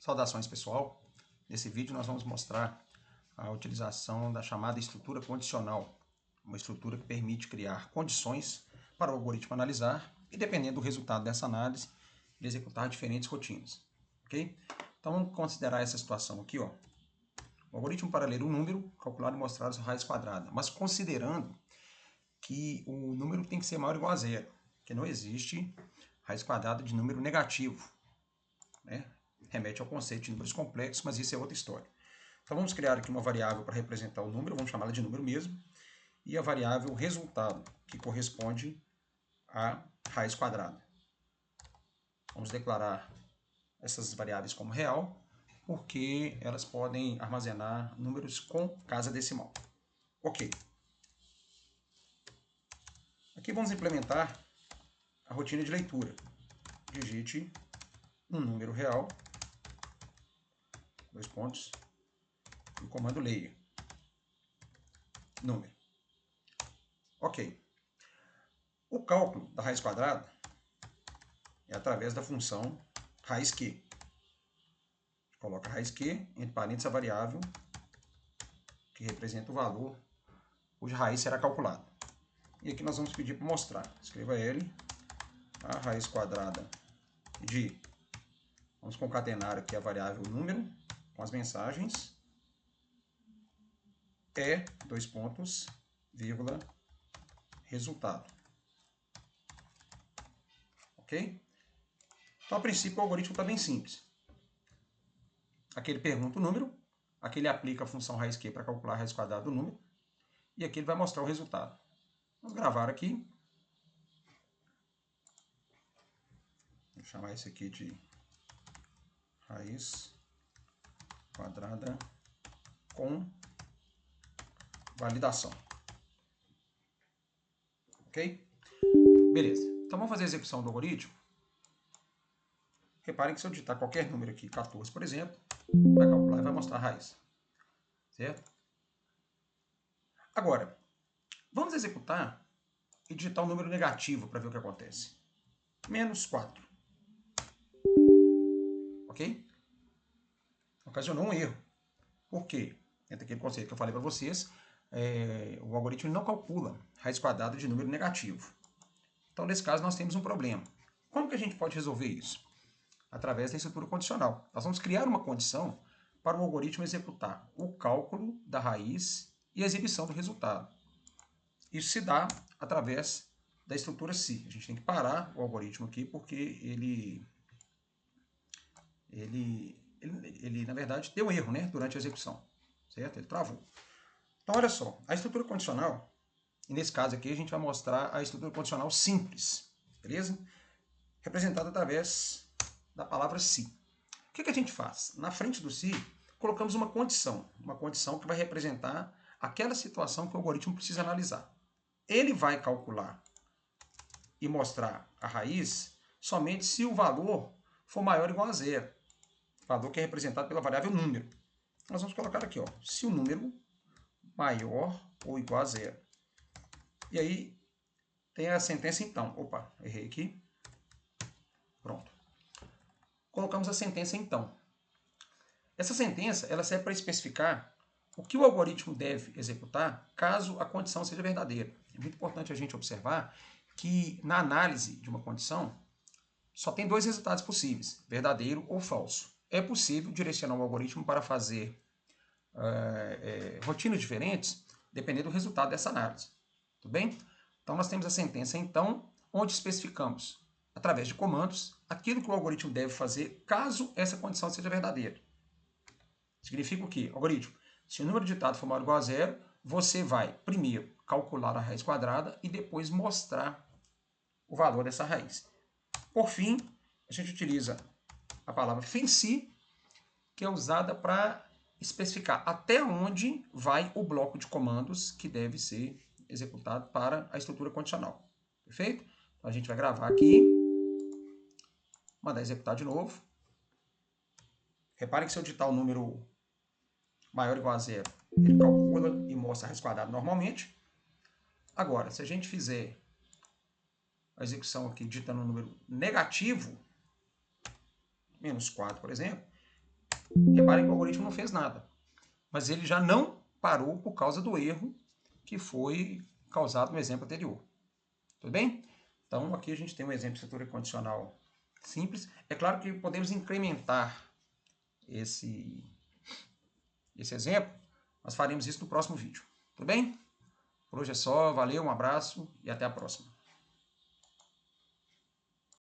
Saudações, pessoal. Nesse vídeo nós vamos mostrar a utilização da chamada estrutura condicional, uma estrutura que permite criar condições para o algoritmo analisar e, dependendo do resultado dessa análise, ele executar diferentes rotinas. Ok? Então vamos considerar essa situação aqui, ó. O algoritmo para ler um número, calcular e mostrar a sua raiz quadrada, mas considerando que o número tem que ser maior ou igual a zero, que não existe raiz quadrada de número negativo, né? Remete ao conceito de números complexos, mas isso é outra história. Então vamos criar aqui uma variável para representar o número, vamos chamá-la de número mesmo, e a variável resultado, que corresponde à raiz quadrada. Vamos declarar essas variáveis como real, porque elas podem armazenar números com casa decimal. Ok. Aqui vamos implementar a rotina de leitura. Digite um número real, dois pontos, e o comando leia. Número. Ok. O cálculo da raiz quadrada é através da função raiz Q. Coloca a raiz Q, entre parênteses a variável que representa o valor cuja raiz será calculada. E aqui nós vamos pedir para mostrar. Escreva L, a raiz quadrada de... Vamos concatenar aqui a variável número com as mensagens. É, dois pontos, vírgula, resultado. Ok? Então, a princípio, o algoritmo está bem simples. Aqui ele pergunta o número, aqui ele aplica a função raiz Q para calcular a raiz quadrada do número, e aqui ele vai mostrar o resultado. Vamos gravar aqui. Vou chamar esse aqui de raiz quadrada com validação. Ok? Beleza. Então vamos fazer a execução do algoritmo. Reparem que se eu digitar qualquer número aqui, 14, por exemplo, vai calcular e vai mostrar a raiz. Certo? Agora, vamos executar e digitar um número negativo para ver o que acontece. Menos 4. Ok? Ocasionou um erro. Por quê? Entra aquele conceito que eu falei para vocês, o algoritmo não calcula raiz quadrada de número negativo. Então, nesse caso, nós temos um problema. Como que a gente pode resolver isso? Através da estrutura condicional. Nós vamos criar uma condição para o algoritmo executar o cálculo da raiz e a exibição do resultado. Isso se dá através da estrutura SI. A gente tem que parar o algoritmo aqui porque ele na verdade, deu erro, né, durante a execução. Certo? Ele travou. Então, olha só. A estrutura condicional, e nesse caso aqui a gente vai mostrar a estrutura condicional simples. Beleza? Representada através da palavra se. O que a gente faz? Na frente do se, colocamos uma condição que vai representar aquela situação que o algoritmo precisa analisar. Ele vai calcular e mostrar a raiz somente se o valor for maior ou igual a zero. Valor que é representado pela variável número. Nós vamos colocar aqui, ó, se o número maior ou igual a zero. E aí tem a sentença então. Opa, errei aqui. Pronto. Colocamos a sentença então. Essa sentença ela serve para especificar o que o algoritmo deve executar caso a condição seja verdadeira. É muito importante a gente observar que na análise de uma condição só tem dois resultados possíveis, verdadeiro ou falso. É possível direcionar o algoritmo para fazer rotinas diferentes dependendo do resultado dessa análise. Tudo bem? Então nós temos a sentença então, onde especificamos através de comandos aquilo que o algoritmo deve fazer caso essa condição seja verdadeira. Significa o quê? Algoritmo, se o número digitado for maior ou igual a zero, você vai primeiro calcular a raiz quadrada e depois mostrar o valor dessa raiz. Por fim, a gente utiliza a palavra FINSI, que é usada para especificar até onde vai o bloco de comandos que deve ser executado para a estrutura condicional. Perfeito? Então a gente vai gravar aqui, mandar executar de novo. Reparem que se eu digitar o número maior ou igual a zero, ele calcula e mostra a raiz quadrada normalmente. Agora, se a gente fizer a execução aqui digitando um número negativo, menos 4, por exemplo, Reparem que o algoritmo não fez nada, mas ele já não parou por causa do erro que foi causado no exemplo anterior. Tudo bem? Então, aqui a gente tem um exemplo de estrutura condicional simples. É claro que podemos incrementar esse exemplo, mas faremos isso no próximo vídeo. Tudo bem? Por hoje é só, valeu, um abraço e até a próxima.